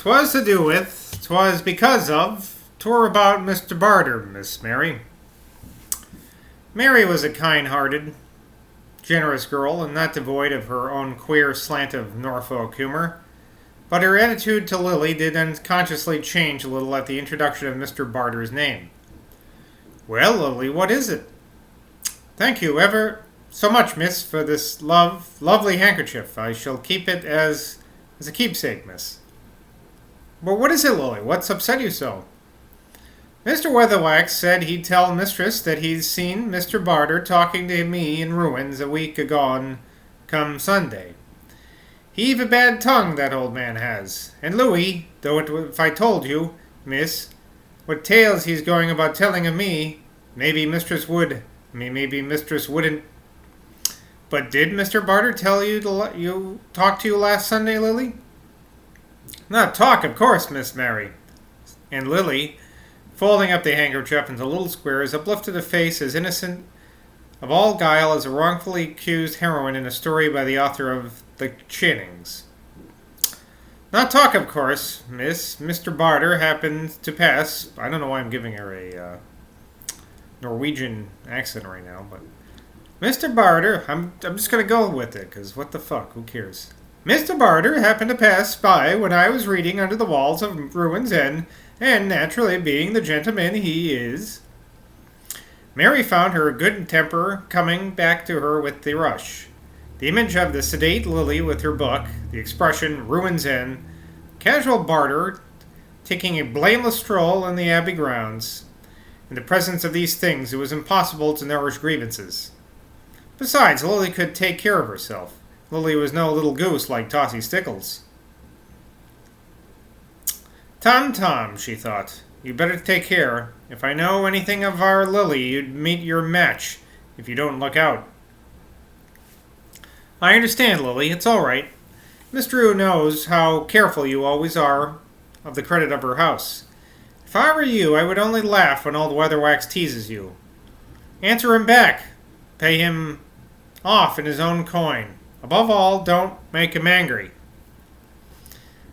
'Twas to do with, 'twas because of, 'twere about Mr. Barter, Miss Mary. Mary was a kind-hearted, generous girl, and not devoid of her own queer slant of Norfolk humor. But her attitude to Lily did unconsciously change a little at the introduction of Mr. Barter's name. "Well, Lily, what is it?" "Thank you ever so much, miss, for this lovely handkerchief. I shall keep it as a keepsake, miss." "But what is it, Lily? What's upset you so?" "Mr. Weatherwax said he'd tell mistress that he's seen Mr. Barter talking to me in ruins a week agone come Sunday. He've a bad tongue, that old man has. And Louis, though if I told you, miss, what tales he's going about telling of me, maybe mistress would, maybe mistress wouldn't." "But did Mr. Barter tell you to talk to you last Sunday, Lily?" "Not talk, of course, Miss Mary." And Lily, folding up the handkerchief into little squares, uplifted a face as innocent of all guile as a wrongfully accused heroine in a story by the author of The Channings. "Not talk, of course, miss. Mr. Barter happened to pass—" I don't know why I'm giving her a Norwegian accent right now, but Mr. Barter, I'm just going to go with it, because what the fuck, who cares? "Mr. Barter happened to pass by when I was reading under the walls of Ruin's End, and naturally, being the gentleman he is—" Mary found her good temper coming back to her with the rush. The image of the sedate Lily with her book, the expression Ruin's End, casual Barter taking a blameless stroll in the Abbey grounds. In the presence of these things, it was impossible to nourish grievances. Besides, Lily could take care of herself. Lily was no little goose like Tossie Stickles. Tom, she thought, you'd better take care. If I know anything of our Lily, you'd meet your match if you don't look out. "I understand, Lily. It's all right. Miss Drew knows how careful you always are of the credit of her house. If I were you, I would only laugh when old Weatherwax teases you. Answer him back. Pay him off in his own coin. Above all, don't make him angry."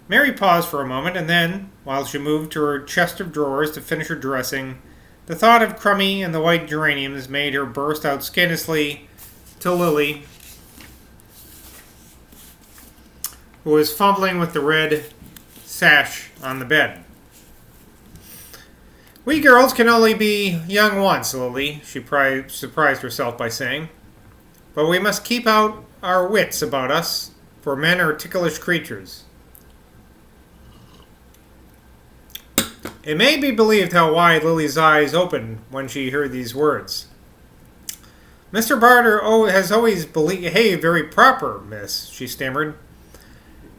Mary paused for a moment, and then, while she moved to her chest of drawers to finish her dressing, the thought of Crummy and the white geraniums made her burst out scandalously to Lily, who was fumbling with the red sash on the bed. "We girls can only be young once, Lily," she surprised herself by saying. "But we must keep out our wits about us, for men are ticklish creatures." It may be believed how wide Lily's eyes opened when she heard these words. "Mr. Barter has always behaved very proper, miss," she stammered.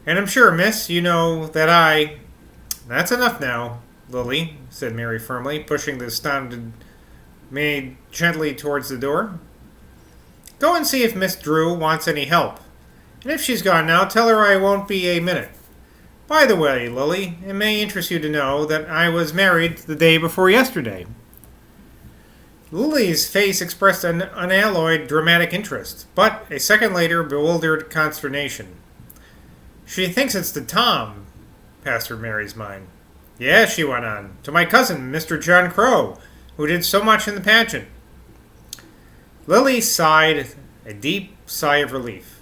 "And I'm sure, miss, you know that I—" "That's enough now, Lily," said Mary firmly, pushing the astounded maid gently towards the door. "Go and see if Miss Drew wants any help. And if she's gone now, tell her I won't be a minute. By the way, Lily, it may interest you to know that I was married the day before yesterday." Lily's face expressed an unalloyed dramatic interest, but a second later bewildered consternation. "She thinks it's to Tom," passed her Mary's mind. "Yes," she went on, "to my cousin, Mr. John Crow, who did so much in the pageant." Lily sighed a deep sigh of relief.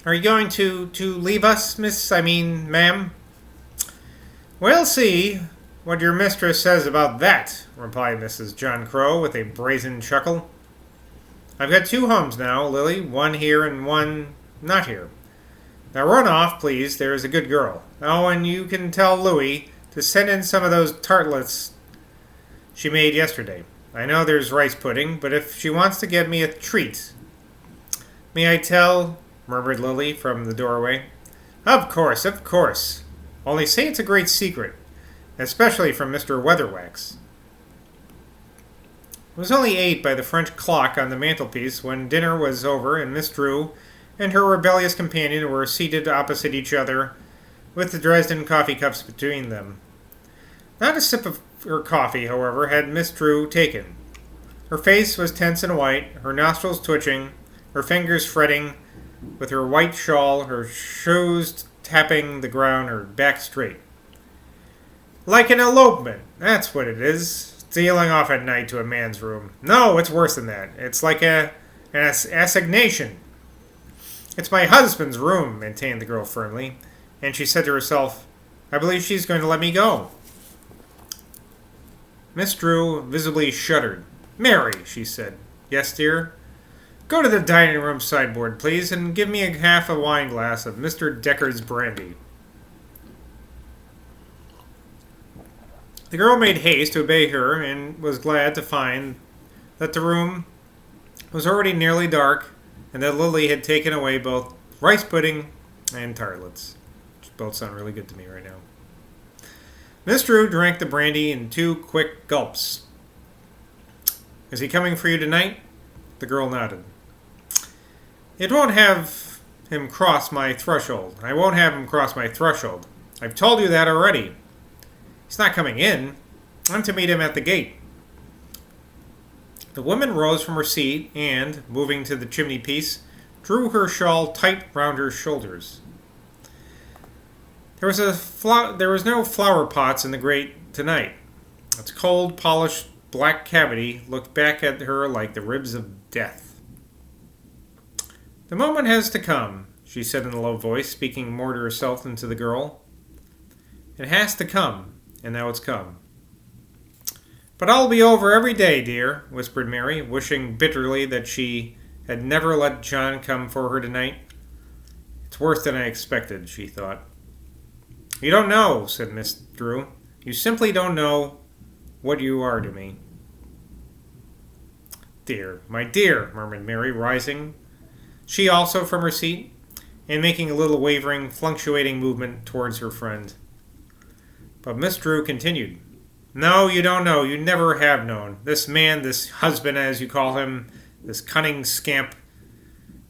"Are you going to leave us, ma'am?" "We'll see what your mistress says about that," replied Mrs. John Crow with a brazen chuckle. "I've got 2 homes now, Lily, one here and one not here. Now run off, please, there's a good girl. Oh, and you can tell Louis to send in some of those tartlets she made yesterday. I know there's rice pudding, but if she wants to get me a treat—" "May I tell?" murmured Lily from the doorway. Of course. Only say it's a great secret, especially from Mr. Weatherwax." It was only 8 by the French clock on the mantelpiece when dinner was over and Miss Drew and her rebellious companion were seated opposite each other, with the Dresden coffee cups between them. Not a sip of her coffee, however, had Miss Drew taken. Her face was tense and white, her nostrils twitching, her fingers fretting with her white shawl, her shoes tapping the ground her back straight. Like an elopement, that's what it is. Stealing off at night to a man's room. No, it's worse than that. It's like an assignation. It's my husband's room, maintained the girl firmly, and she said to herself, I believe she's going to let me go. Miss Drew visibly shuddered. Mary, she said. Yes, dear? Go to the dining room sideboard, please, and give me half a wine glass of Mr. Decker's brandy. The girl made haste to obey her and was glad to find that the room was already nearly dark and that Lily had taken away both rice pudding and tartlets, which both sound really good to me right now. Miss Drew drank the brandy in 2 quick gulps. Is he coming for you tonight? The girl nodded. It won't have him cross my threshold. I won't have him cross my threshold. I've told you that already. He's not coming in. I'm to meet him at the gate. The woman rose from her seat and, moving to the chimney piece, drew her shawl tight round her shoulders. There was no flower pots in the grate tonight. Its cold, polished black cavity looked back at her like the ribs of death. The moment has to come, she said in a low voice, speaking more to herself than to the girl. It has to come. And now it's come. But I'll be over every day, dear, whispered Mary, wishing bitterly that she had never let John come for her tonight. It's worse than I expected, she thought. You don't know, said Miss Drew. You simply don't know what you are to me. Dear, my dear, murmured Mary, rising, she also from her seat, and making a little wavering, fluctuating movement towards her friend. But Miss Drew continued, No, you don't know. You never have known. This man, this husband, as you call him, this cunning scamp,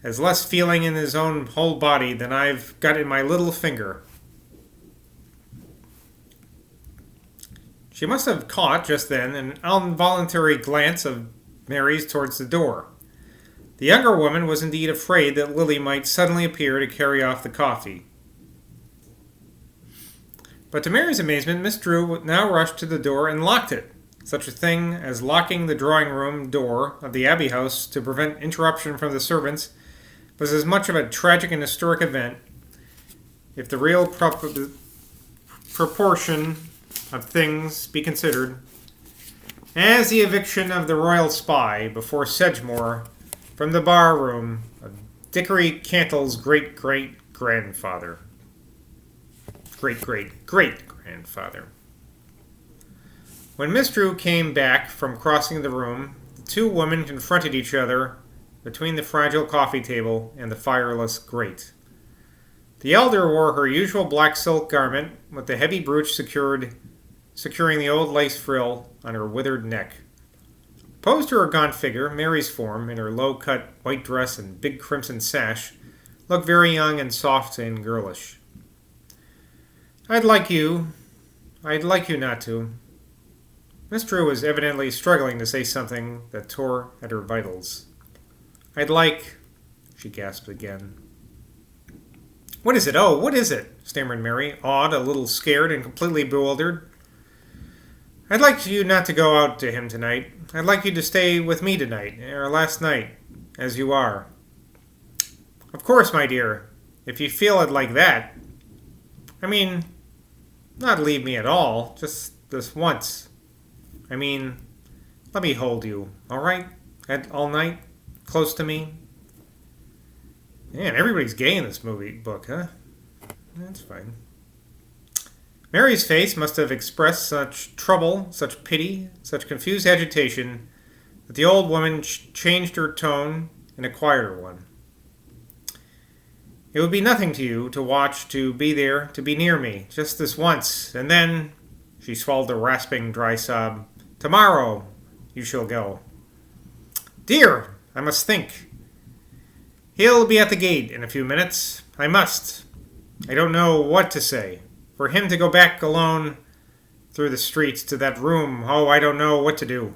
has less feeling in his own whole body than I've got in my little finger. She must have caught, just then, an involuntary glance of Mary's towards the door. The younger woman was indeed afraid that Lily might suddenly appear to carry off the coffee. But to Mary's amazement, Miss Drew now rushed to the door and locked it. Such a thing as locking the drawing-room door of the Abbey House to prevent interruption from the servants was as much of a tragic and historic event, if the real proportion of things be considered, as the eviction of the royal spy before Sedgemoor from the bar-room of Dickory Cantle's great-great-grandfather. Great-great-great-grandfather. When Miss Drew came back from crossing the room, the two women confronted each other between the fragile coffee table and the fireless grate. The elder wore her usual black silk garment, with the heavy brooch securing the old lace frill on her withered neck. Opposed to her gaunt figure, Mary's form, in her low-cut white dress and big crimson sash, looked very young and soft and girlish. I'd like you not to. Miss Drew was evidently struggling to say something that tore at her vitals. She gasped again. What is it? Oh, what is it? Stammered Mary, awed, a little scared, and completely bewildered. I'd like you not to go out to him tonight. I'd like you to stay with me tonight, or last night, as you are. Of course, my dear, if you feel it like that. I mean, not leave me at all, just this once. I mean, let me hold you, all right? All night, close to me. Man, everybody's gay in this book, huh? That's fine. Mary's face must have expressed such trouble, such pity, such confused agitation, that the old woman changed her tone in a quieter one. It would be nothing to you to watch, to be there, to be near me, just this once, and then, she swallowed a rasping, dry sob, tomorrow you shall go. Dear, I must think. He'll be at the gate in a few minutes. I must. I don't know what to say. For him to go back alone through the streets to that room, oh, I don't know what to do.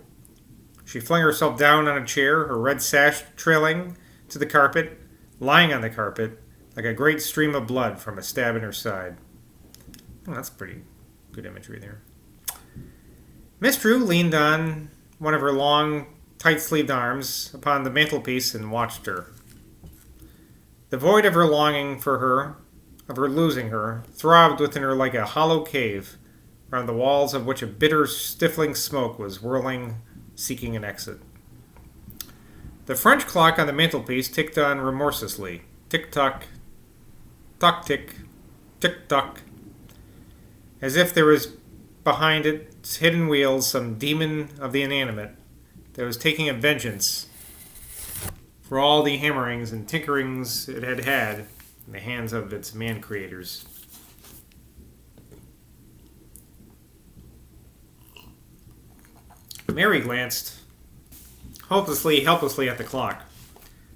She flung herself down on a chair, her red sash trailing to the carpet, lying on the carpet, like a great stream of blood from a stab in her side. Oh, that's pretty good imagery there. Miss Drew leaned on one of her long, tight-sleeved arms upon the mantelpiece and watched her. The void of her longing for her, of her losing her, throbbed within her like a hollow cave, round the walls of which a bitter, stifling smoke was whirling, seeking an exit. The French clock on the mantelpiece ticked on remorselessly. Tick-tock, tock-tick, tick-tock. As if there was behind its hidden wheels some demon of the inanimate that was taking a vengeance for all the hammerings and tinkerings it had had in the hands of its man-creators. Mary glanced helplessly at the clock.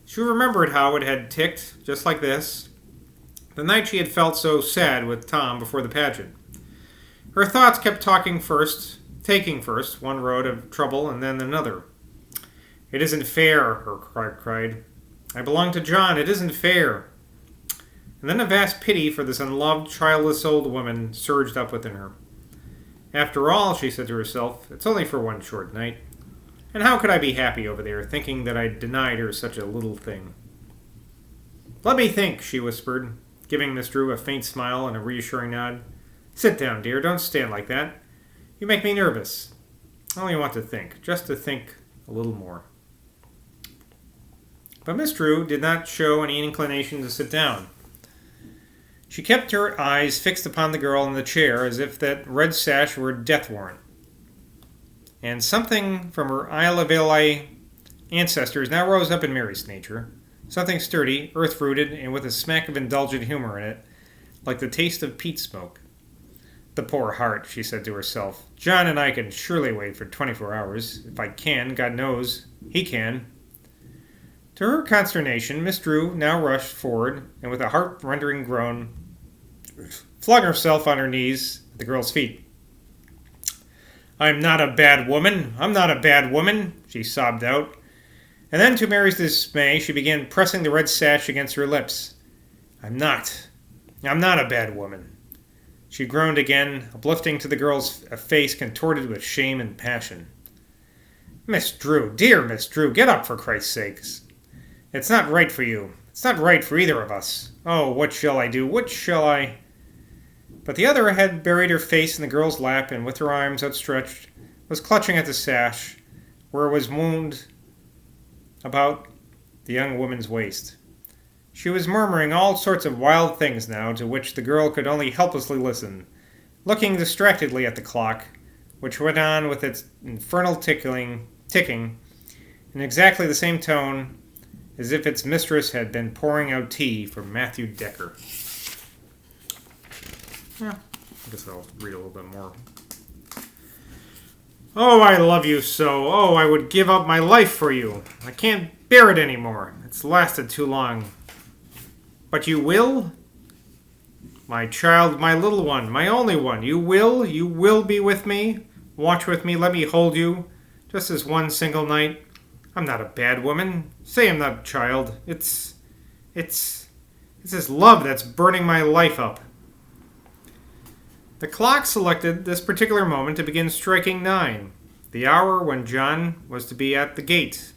She remembered how it had ticked, just like this, the night she had felt so sad with Tom before the pageant. Her thoughts kept taking first one road of trouble and then another. "It isn't fair," her heart cried. "I belong to John. It isn't fair." And then a vast pity for this unloved, childless old woman surged up within her. "After all," she said to herself, "it's only for one short night. And how could I be happy over there, thinking that I denied her such a little thing?" "Let me think," she whispered, giving Miss Drew a faint smile and a reassuring nod. "Sit down, dear. Don't stand like that. You make me nervous. I only want to think, just to think a little more." But Miss Drew did not show any inclination to sit down. She kept her eyes fixed upon the girl in the chair as if that red sash were a death warrant. And something from her Isle of Ely ancestors now rose up in Mary's nature. Something sturdy, earth-rooted, and with a smack of indulgent humor in it, like the taste of peat smoke. "The poor heart," she said to herself. "John and I can surely wait for 24 hours. If I can, God knows, he can." To her consternation, Miss Drew now rushed forward, and with a heart-rending groan, flung herself on her knees at the girl's feet. "I'm not a bad woman. I'm not a bad woman," she sobbed out. And then, to Mary's dismay, she began pressing the red sash against her lips. I'm not a bad woman." She groaned again, uplifting to the girl's a face contorted with shame and passion. "Miss Drew, dear Miss Drew, get up for Christ's sakes. It's not right for you. It's not right for either of us. Oh, what shall I do? What shall I—" But the other had buried her face in the girl's lap and, with her arms outstretched, was clutching at the sash, where it was wound about the young woman's waist. She was murmuring all sorts of wild things now, to which the girl could only helplessly listen, looking distractedly at the clock, which went on with its infernal ticking, in exactly the same tone as if its mistress had been pouring out tea for Matthew Decker. Yeah, I guess I'll read a little bit more. "Oh, I love you so. Oh, I would give up my life for you. I can't bear it anymore. It's lasted too long. But you will? My child, my little one, my only one. You will be with me? Watch with me, let me hold you. Just this one single night. I'm not a bad woman. Say I'm not a child. It's this love that's burning my life up." The clock selected this particular moment to begin striking 9, the hour when John was to be at the gate.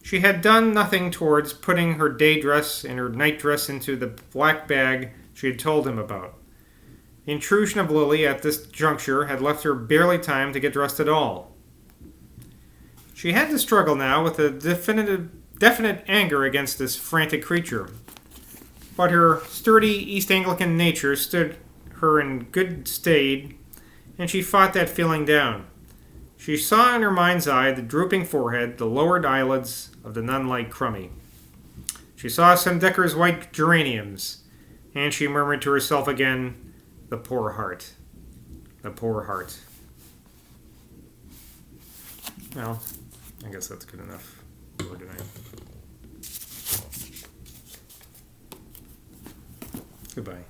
She had done nothing towards putting her day dress and her night dress into the black bag she had told him about. The intrusion of Lily at this juncture had left her barely time to get dressed at all. She had to struggle now with a definite anger against this frantic creature. But her sturdy East Anglican nature stood her in good stead, and she fought that feeling down. She saw in her mind's eye the drooping forehead, the lowered eyelids of the nun-like Crummy. She saw some Decker's white geraniums, and she murmured to herself again, "The poor heart. The poor heart." Well, I guess that's good enough for tonight. Goodbye.